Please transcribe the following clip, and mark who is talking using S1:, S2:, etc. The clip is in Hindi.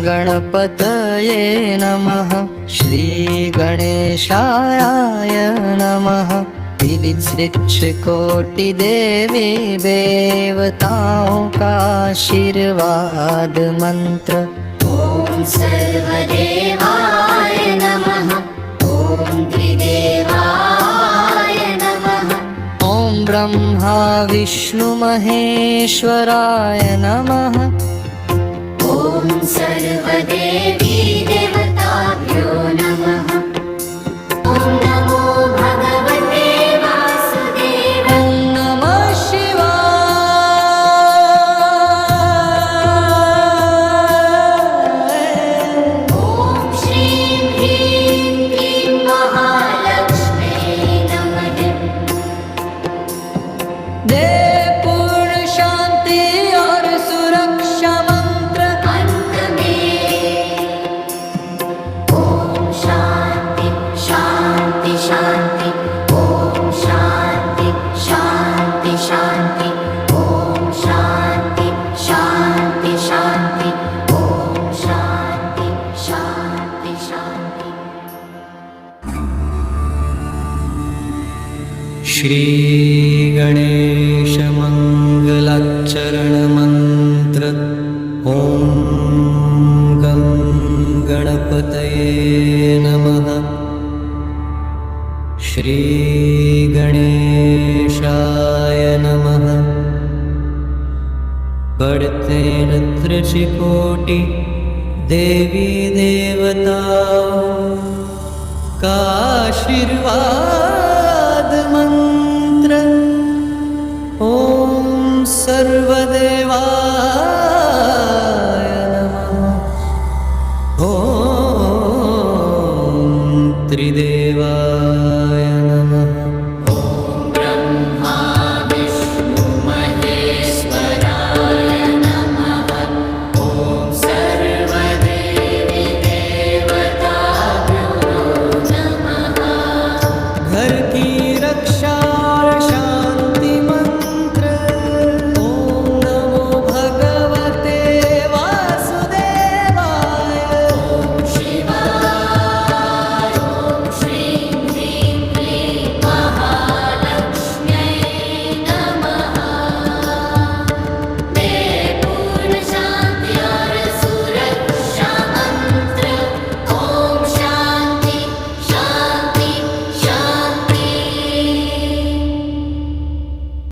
S1: गणपतये नमः। श्री गणेशाय नमः। कोटि देवी देवताओं का आशीर्वाद मंत्र।
S2: ओम सर्वदेवाय नमः। ओम त्रिदेवाय नमः।
S1: ओम ब्रह्मा विष्णु महेश्वराय नमः।
S2: ओम सर्वदेवी देवताभ्यो नमः। ओम नमो भगवते वासुदेवाय।
S1: ओम नमः शिवाय।
S2: ओम श्रीं ह्रीं क्लीं महालक्ष्म्यै नमः।
S1: दे पूर्ण शांति और सुरक्षा मंत्र।
S2: अंत में ओम शांति शांति शांति। ओम शांति शांति शांति। ओम शांति शांति शांति। ओम शांति शांति शांति।
S1: श्री गणेश मंगलाचरण मंत्र। ओम गं गणपतये नमः। श्री गणेशाय नमः। बढ़ते त्रिकोटि देवी देवताओं का आशीर्वाद मंत्र। ओम सर्वदेवाय नमः। ओम त्रिदेवाय